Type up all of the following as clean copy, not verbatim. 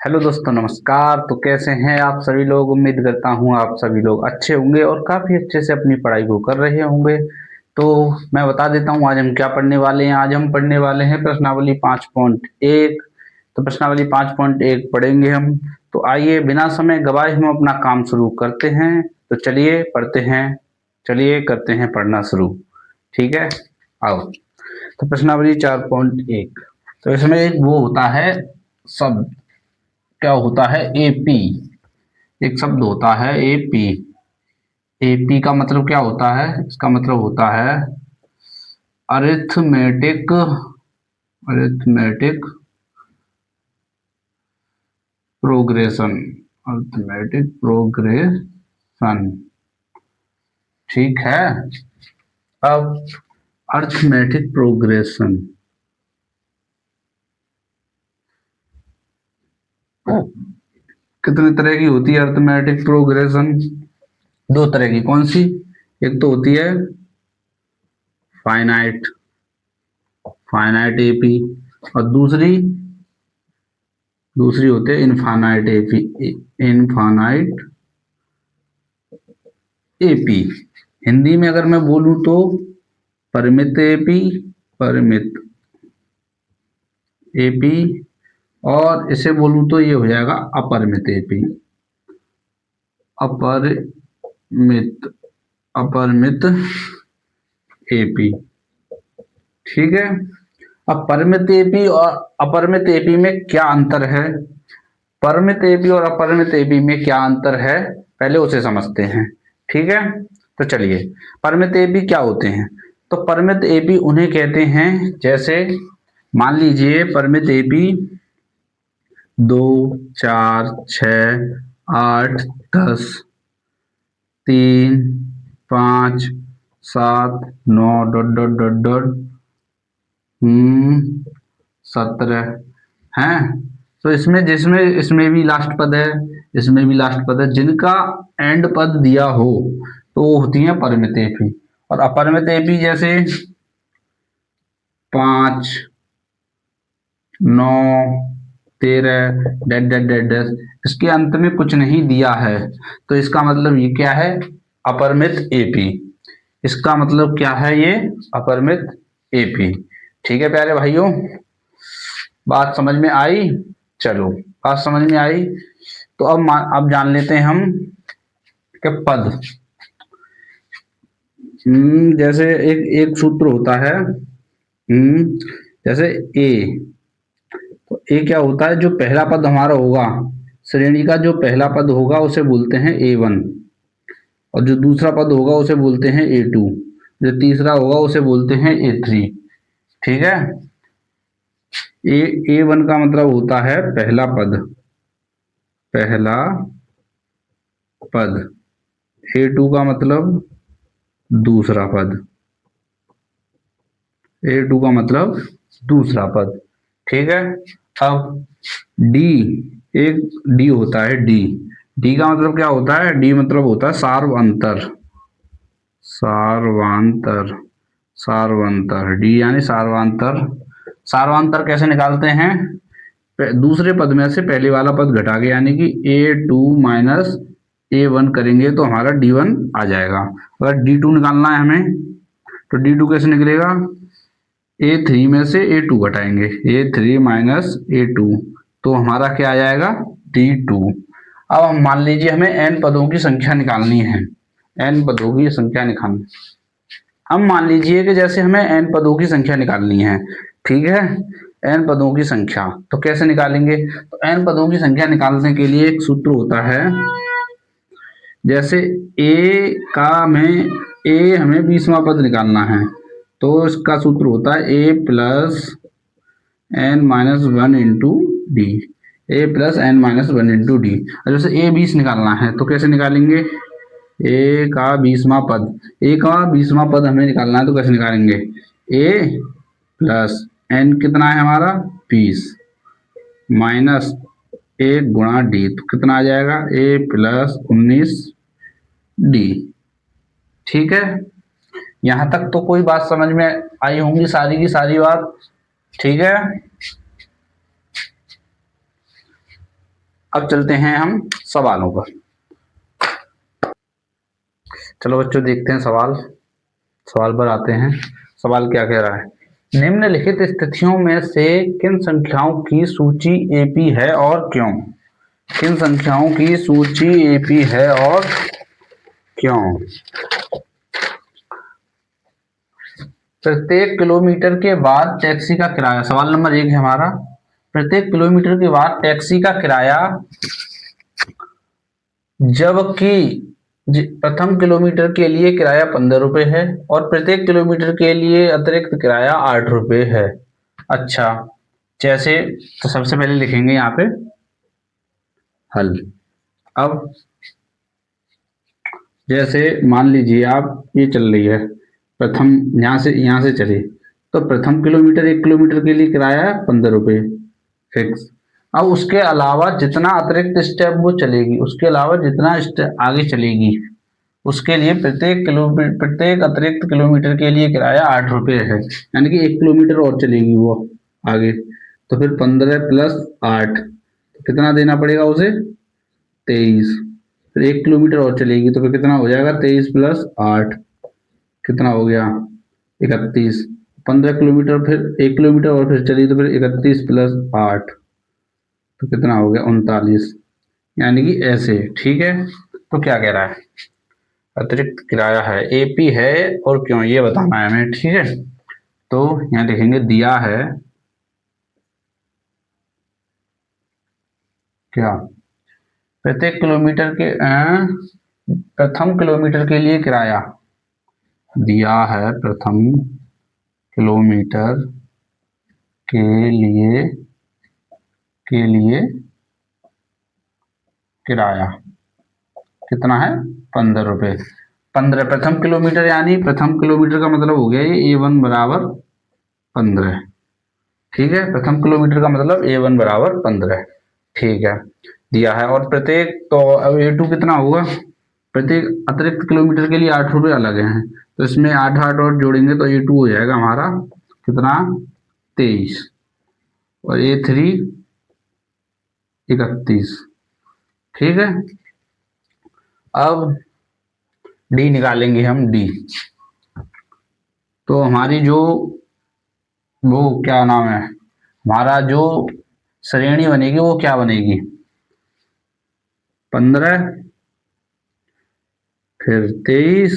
Hello दोस्तों, नमस्कार। तो कैसे हैं आप सभी लोग। उम्मीद करता हूँ आप सभी लोग अच्छे होंगे और काफ़ी अच्छे से अपनी पढ़ाई को कर रहे होंगे। तो मैं बता देता हूँ आज हम क्या पढ़ने वाले हैं। आज हम पढ़ने वाले हैं प्रश्नावली 5.1। तो प्रश्नावली 5.1 पढ़ेंगे हम। तो आइए बिना समय गवाए हम अपना काम शुरू करते हैं। तो चलिए पढ़ते हैं, चलिए करते हैं पढ़ना शुरू। ठीक है, आओ। तो प्रश्नावली 4.1, तो इसमें एक वो होता है शब्द, क्या होता है एपी। एक शब्द होता है एपी। एपी का मतलब क्या होता है, इसका मतलब होता है arithmetic, arithmetic progression, arithmetic progression. ठीक है। अब अरिथमेटिक प्रोग्रेशन कितने तरह की होती है। अरिथमेटिक प्रोग्रेशन दो तरह की। कौन सी? एक तो होती है फाइनाइट, फाइनाइट एपी, और दूसरी दूसरी होती है infinite AP, infinite AP. Hindi में अगर मैं बोलूं तो परिमित एपी, परिमित एपी, और इसे बोलूं तो ये हो जाएगा अपरिमित एपी, अपरिमित, अपरिमित एपी। ठीक है। अब परिमित एपी और अपरिमित एपी में क्या अंतर है, परिमित एपी और अपरिमित एपी में क्या अंतर है, पहले उसे समझते हैं। ठीक है। तो चलिए, परिमित एपी क्या होते हैं। तो परिमित एपी उन्हें कहते हैं, जैसे मान लीजिए परिमित AP 2, 4, 6, 8, 10, 3, 5, 7, 9 dot dot dot dot 17 हैं। तो इसमें जिसमें इसमें भी लास्ट पद है, इसमें भी लास्ट पद है, जिनका एंड पद दिया हो तो वो होती है परिमित एपी। और अपरिमित एपी जैसे 5, 9, 13 डेड डेड डेड डेड, इसके अंत में कुछ नहीं दिया है तो इसका मतलब ये क्या है, अपरिमित एपी। इसका मतलब क्या है, ये अपरिमित एपी। ठीक है प्यारे भाइयों, बात समझ में आई। चलो, बात समझ में आई। तो अब जान लेते हैं हम कि पद, जैसे एक एक सूत्र होता है। जैसे ए, तो ए क्या होता है, जो पहला पद हमारा होगा, श्रेणी का जो पहला पद होगा उसे बोलते हैं A1, और जो दूसरा पद होगा उसे बोलते हैं A2, जो तीसरा होगा उसे बोलते हैं A3। ठीक है। A1 का मतलब होता है पहला पद, पहला पद। A2 का मतलब दूसरा पद, A2 का मतलब दूसरा पद। ठीक है। अब डी, एक डी होता है डी। डी का मतलब क्या होता है, डी मतलब होता है सार्वअंतर, सार्वांतर, सार्वंतर डी यानी सार्वांतर। सार्वांतर कैसे निकालते हैं, दूसरे पद में से पहले वाला पद घटा के, यानी कि A2 माइनस A1 करेंगे तो हमारा D1 आ जाएगा। अगर D2 निकालना है हमें तो D2 कैसे निकलेगा, A3 में से A2 घटाएंगे, A3 माइनस A2, तो हमारा क्या आ जाएगा, D2। अब हम मान लीजिए हमें n पदों की संख्या निकालनी है, n पदों की संख्या निकालनी। हम मान लीजिए कि जैसे हमें n पदों की संख्या निकालनी है। ठीक है, n पदों की संख्या तो कैसे निकालेंगे। तो n पदों की संख्या निकालने के लिए एक सूत्र होता है। जैसे a का में a हमें 20वां पद निकालना है तो इसका सूत्र होता है a plus n minus one into D, A plus N minus one into D. जैसे a 20 निकालना है तो कैसे निकालेंगे, ए का 20वां पद, ए का 20वां पद हमें निकालना है तो कैसे निकालेंगे, ए प्लस एन कितना है हमारा 20 माइनस एक गुणा डी, तो कितना आ जाएगा, ए प्लस 19 डी। ठीक है, यहां तक तो कोई बात समझ में आई होंगी सारी की सारी बात। ठीक है। अब चलते हैं हम सवालों पर। चलो बच्चों देखते हैं सवाल पर आते हैं। सवाल क्या कह रहा है, निम्नलिखित स्थितियों में से किन संख्याओं की सूची एपी है और क्यों? किन संख्याओं की सूची एपी है और क्यों? प्रत्येक किलोमीटर के बाद टैक्सी का किराया, सवाल नंबर 1 है हमारा, प्रत्येक किलोमीटर के बाद टैक्सी का किराया जबकि प्रथम किलोमीटर के लिए किराया 15 रुपये है और प्रत्येक किलोमीटर के लिए अतिरिक्त किराया 8 रुपये है। अच्छा, जैसे तो सबसे पहले लिखेंगे यहाँ पे हल। अब जैसे मान लीजिए आप ये चल रही है, प्रथम यहाँ से चले तो प्रथम किलोमीटर 1 किलोमीटर के लिए किराया 15 रुपये फिक्स। अब उसके अलावा जितना अतिरिक्त स्टेप वो चलेगी, उसके अलावा जितना स्टेप आगे चलेगी उसके लिए प्रत्येक अतिरिक्त किलोमीटर के लिए किराया 8 रुपये है, यानी कि 1 किलोमीटर और चलेगी वो आगे, तो फिर 15 प्लस 8 कितना देना पड़ेगा उसे, 23। फिर 1 किलोमीटर और चलेगी तो फिर कितना हो जाएगा, 23 प्लस 8 कितना हो गया, 31। 15 किलोमीटर फिर 1 किलोमीटर और फिर चली तो फिर 31 प्लस 8 तो कितना हो गया, 39। यानी कि ऐसे, ठीक है। तो क्या कह रहा है, अतिरिक्त किराया है, एपी है और क्यों, ये बताना है हमें, ठीक है। तो यहाँ लिखेंगे दिया है क्या, प्रत्येक किलोमीटर के प्रथम किलोमीटर के लिए किराया दिया है, प्रथम किलोमीटर के लिए किराया कितना है, 15 रुपये। 15 प्रथम किलोमीटर, यानी प्रथम किलोमीटर का मतलब हो गया ये A1 बराबर 15, ठीक है। प्रथम किलोमीटर का मतलब A1 बराबर 15, ठीक है, दिया है। और प्रत्येक, तो अब A2 कितना होगा, प्रत्येक अतिरिक्त किलोमीटर के लिए 8 रुपये अलग हैं, तो इसमें 8 8 और जोड़ेंगे तो A2 हो जाएगा हमारा कितना, 23, और A3 31, ठीक है। अब डी निकालेंगे हम, डी। तो हमारी जो वो क्या नाम है, हमारा जो श्रेणी बनेगी वो क्या बनेगी, 15 फिर 23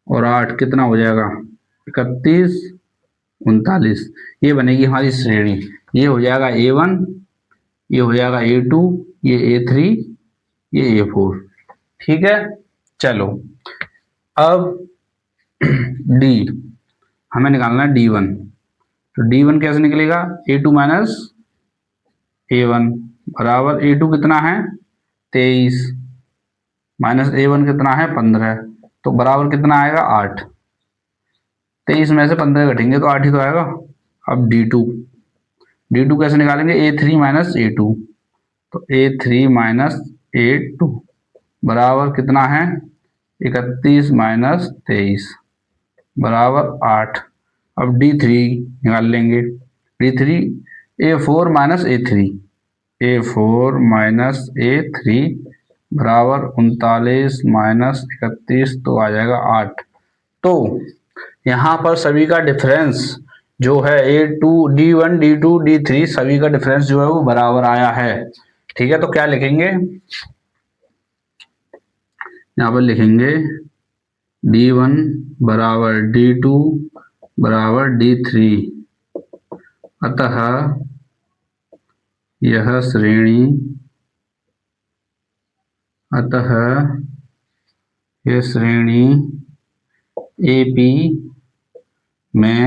और 8 कितना हो जाएगा, 31 39, ये बनेगी हमारी श्रेणी। ये हो जाएगा A1, ये हो जाएगा A2, ये A3, ये A4, ठीक है। चलो अब डी हमें निकालना है D1। तो D1 कैसे निकलेगा, A2 माइनस A1 बराबर A2 कितना है 23 माइनस A1 कितना है 15, तो बराबर कितना आएगा 8। 23 में से 15 घटेंगे तो 8 ही तो आएगा। अब D2 कैसे निकालेंगे, A3 माइनस A2, तो A3 माइनस A2 बराबर कितना है 31 माइनस 23 बराबर 8। अब D3 निकाल लेंगे, D3 A4 minus A3, A4 minus A3 बराबर 39 माइनस 31 तो आ जाएगा 8। तो यहाँ पर सभी का डिफरेंस जो है A2 D1 D2 D3 सभी का डिफरेंस जो है वो बराबर आया है, ठीक है। तो क्या लिखेंगे, यहाँ पर लिखेंगे D1 बराबर D2 बराबर D3, अतः यह श्रेणी AP में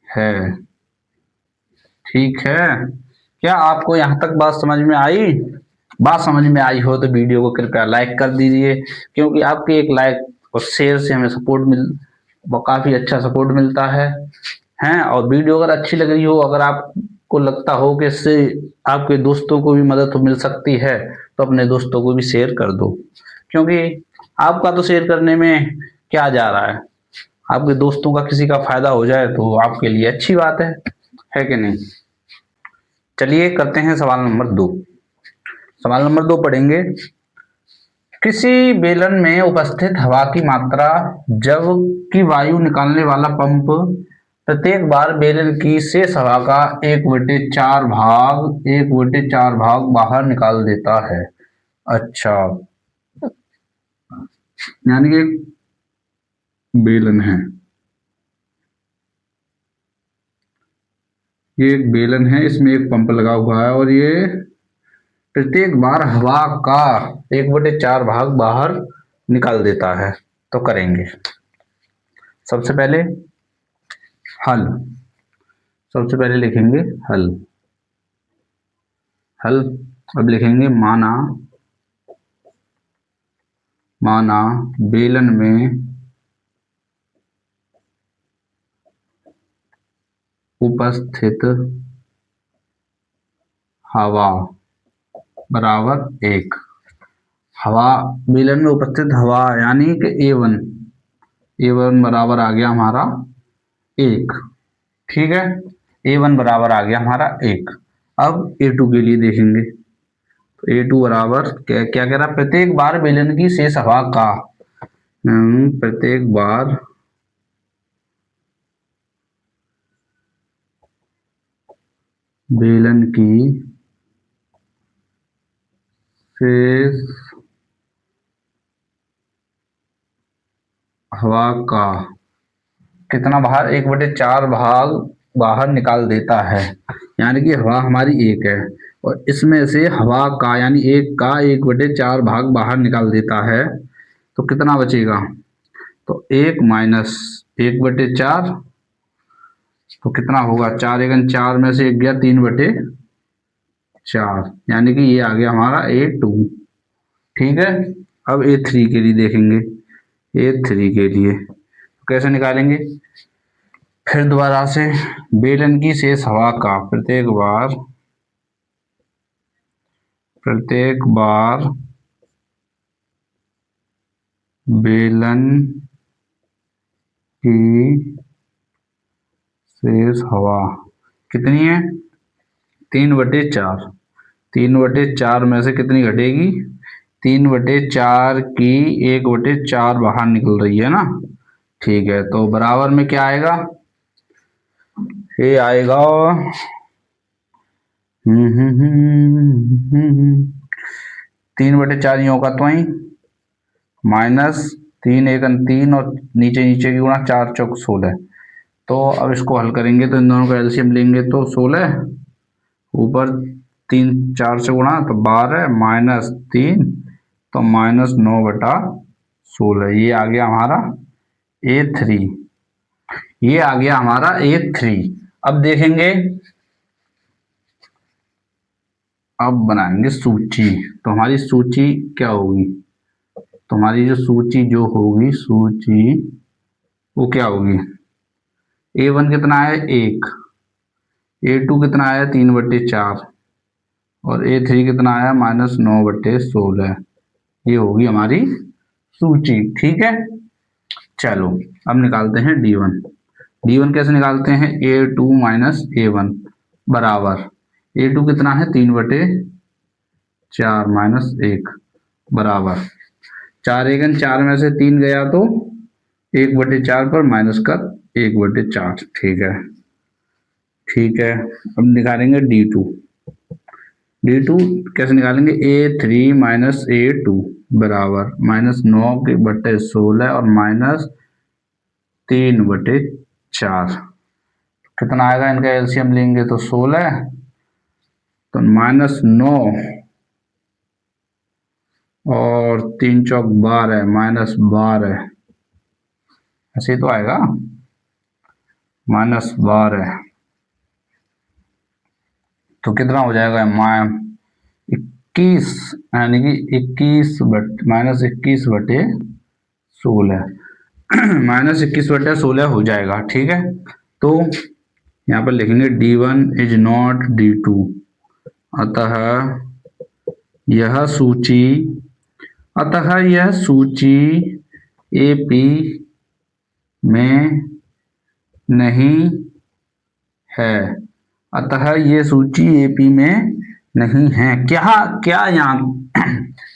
है, ठीक है। क्या आपको यहाँ तक बात समझ में आई? बात समझ में आई हो तो वीडियो को कृपया लाइक कर दीजिए, क्योंकि आपके एक लाइक और शेयर से हमें काफ़ी अच्छा सपोर्ट मिलता है। और वीडियो अगर अच्छी लग रही हो, अगर आपको लगता हो कि इससे आपके दोस्तों को भी मदद मिल सकती है, तो अपने दोस्तों को भी शेयर कर दो, क्योंकि आपका तो शेयर करने में क्या जा रहा है, आपके दोस्तों का किसी का फायदा हो जाए तो आपके लिए अच्छी बात है कि नहीं। चलिए करते हैं सवाल नंबर 2। सवाल नंबर 2 पढ़ेंगे। किसी बेलन में उपस्थित हवा की मात्रा जबकि वायु निकालने वाला पंप प्रत्येक बार बेलन की शेष हवा का 1/4 भाग बाहर निकाल देता है। अच्छा, यानी कि एक बेलन है, ये एक बेलन है, इसमें एक पंप लगा हुआ है और ये प्रत्येक बार हवा का 1/4 भाग बाहर निकाल देता है। तो करेंगे सबसे पहले हल। सबसे पहले लिखेंगे हल। अब लिखेंगे माना बेलन में उपस्थित हवा बराबर 1। हवा, बेलन में उपस्थित हवा यानी कि A1 बराबर आ गया हमारा 1। ठीक है, A1 बराबर आ गया हमारा 1। अब A2 के लिए देखेंगे। तो A2 बराबर क्या क्या कह रहा, प्रत्येक बार बेलन की शेष हवा का प्रत्येक बार बेलन की शेष हवा का कितना बाहर, 1/4 भाग बाहर निकाल देता है। यानी कि हवा हमारी 1 है और इसमें से हवा का यानी 1 का 1/4 भाग बाहर निकाल देता है। तो कितना बचेगा, तो 1 माइनस 1/4, तो कितना होगा, 4 एकन 4 में से 1 गया 3/4, यानी कि ये आ गया हमारा A2। ठीक है, अब A3 के लिए देखेंगे। A3 के लिए कैसे निकालेंगे, फिर दोबारा से बेलन की शेष हवा का प्रत्येक बार बेलन की शेष हवा कितनी है, 3/4। 3/4 में से कितनी घटेगी, 3/4 की 1/4 बाहर निकल रही है ना। ठीक है, तो बराबर में क्या आएगा, ये आएगा 3/4 यूं का तो ही माइनस 3 एकन 3 और नीचे नीचे की गुणा 4 चौक 16। तो अब इसको हल करेंगे तो इन दोनों का एलसीएम लेंगे तो 16, ऊपर 3 4 से गुणा तो 12 माइनस 3 तो -9/16। ये आ गया हमारा A3। ये आ गया हमारा A3। अब देखेंगे, अब बनाएंगे सूची। तो हमारी सूची क्या होगी, तो हमारी जो सूची होगी वो क्या होगी, A1 कितना है 1, A2 कितना है 3/4 और A3 कितना आया -9/16। ये होगी हमारी सूची। ठीक है, चलो अब निकालते हैं D1। D1 कैसे निकालते हैं, A2 माइनस A1 बराबर, A2 कितना है 3/4 माइनस 1 बराबर 4 एकन 4 में से 3 गया तो 1/4 पर माइनस कर 1/4। ठीक है, अब निकालेंगे D2। D2 कैसे निकालेंगे, A3 माइनस A2 बराबर -9/16 और -3/4। कितना आएगा, इनका एलसीएम लेंगे तो 16, तो -9 और 3 चौक 12 -12, ऐसे तो आएगा -12। तो कितना हो जाएगा, 21, यानी कि 21/16 -21/16 हो जाएगा। ठीक है, तो यहाँ पर लिखेंगे D1 इज नॉट D2, अतः यह सूची AP में नहीं है। अतः ये सूची AP में नहीं है। क्या क्या यहाँ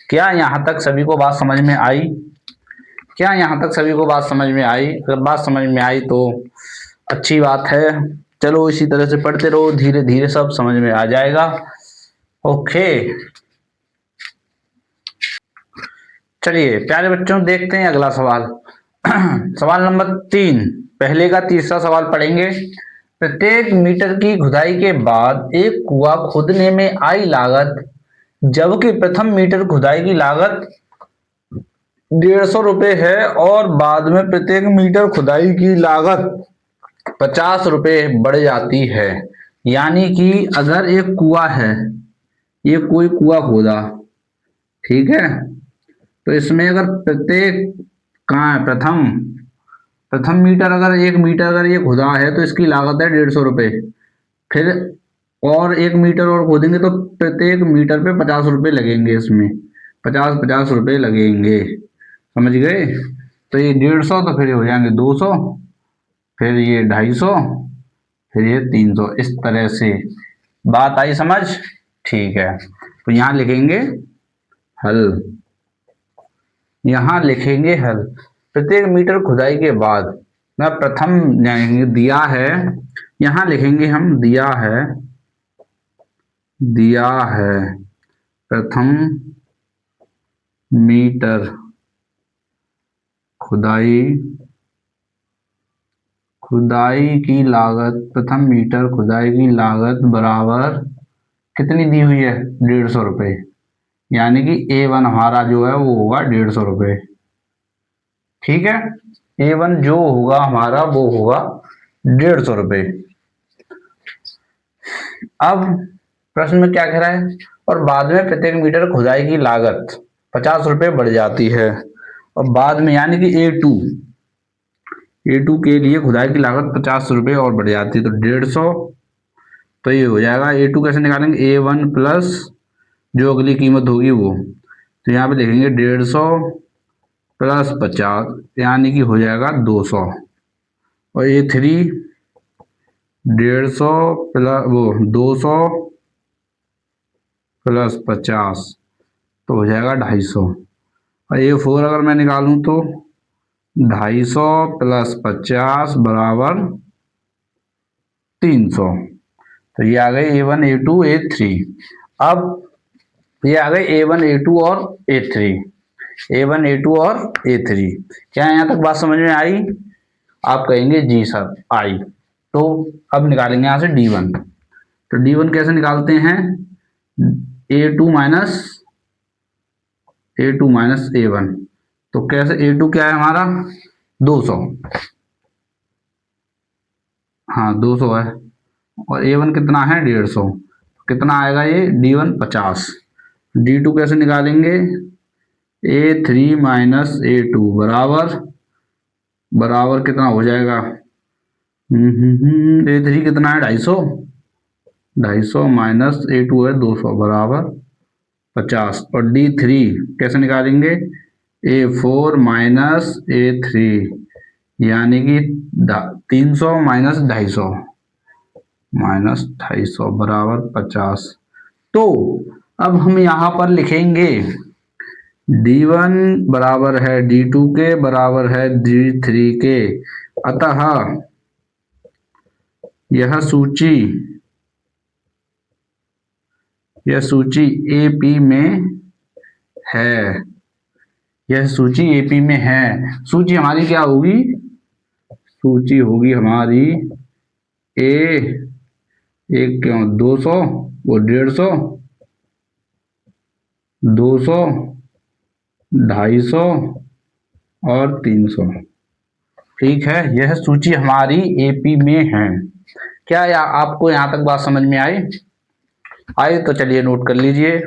क्या यहाँ तक सभी को बात समझ में आई? क्या यहाँ तक सभी को बात समझ में आई? अगर बात समझ में आई तो अच्छी बात है। चलो इसी तरह से पढ़ते रहो, धीरे धीरे सब समझ में आ जाएगा। ओके, चलिए प्यारे बच्चों देखते हैं अगला सवाल। सवाल नंबर 3, पहले का तीसरा सवाल पढ़ेंगे। प्रत्येक मीटर की खुदाई के बाद एक कुआं खोदने में आई लागत, जबकि प्रथम मीटर खुदाई की लागत 150 रुपये है और बाद में प्रत्येक मीटर खुदाई की लागत 50 रुपये बढ़ जाती है। यानी कि अगर एक कुआं है, ये कोई कुआं खोदा, ठीक है, तो इसमें अगर प्रत्येक, कहाँ है प्रथम, प्रथम मीटर, अगर 1 मीटर अगर ये खुदा है तो इसकी लागत है 150 रुपये। फिर और 1 मीटर और खोदेंगे तो प्रत्येक मीटर पे 50 रुपये लगेंगे, इसमें 50-50 रुपये लगेंगे, समझ गए? तो ये 150, तो फिर ये हो जाएंगे 200, फिर ये 250, फिर ये 300, इस तरह से। बात आई समझ? ठीक है, तो यहाँ लिखेंगे हल, यहाँ लिखेंगे हल। प्रत्येक मीटर खुदाई के बाद ना प्रथम दिया है, यहाँ लिखेंगे हम दिया है, दिया है प्रथम मीटर खुदाई, खुदाई की लागत, प्रथम मीटर खुदाई की लागत बराबर कितनी दी हुई है? 150 रुपये। यानी कि A1 हमारा जो है वो होगा 150 रुपये, ठीक है। A1 जो होगा हमारा वो होगा 150 रुपये। अब प्रश्न में क्या कह रहा है? और बाद में प्रत्येक मीटर खुदाई की लागत 50 रुपये बढ़ जाती है। और बाद में यानी कि A2 के लिए खुदाई की लागत 50 रुपये और बढ़ जाती है, तो 150। तो ये हो जाएगा A2 कैसे निकालेंगे? A1 प्लस जो अगली कीमत होगी वो, तो यहाँ पे लिखेंगे 150 प्लस 50, यानी कि हो जाएगा 200। और A3 150 प्लस वो 200 प्लस 50, तो हो जाएगा 250। और A4 अगर मैं निकालूं तो 250 प्लस 50 बराबर 300। तो ये आ गए A1 A2 A3। अब ये आ गए A1 A2 और A3, A1 A2 और A3। क्या यहाँ तक बात समझ में आई? आप कहेंगे जी सर आई। तो अब निकालेंगे यहाँ से D1। तो D1 कैसे निकालते हैं? A2 minus A1। तो कैसे? A2 क्या है हमारा? 200, हाँ 200 है, और A1 कितना है? 150। कितना आएगा ये? D1 50। D2 कैसे निकालेंगे? A3 माइनस A2 बराबर, बराबर कितना हो जाएगा? A3 कितना है? 250, 250 माइनस A2 है 200 बराबर 50। और D3 कैसे निकालेंगे? A4 माइनस A3, यानी कि 300 माइनस 250 बराबर 50। तो अब हम यहाँ पर लिखेंगे D1 बराबर है D2 के बराबर है D3 के, अतः यह सूची AP में है, यह सूची AP में है। सूची हमारी क्या होगी? सूची होगी हमारी एक क्यों 200, वो 150, 200, 250 और 300, ठीक है। यह सूची हमारी AP में है। क्या आपको यहाँ तक बात समझ में आई? तो चलिए नोट कर लीजिए।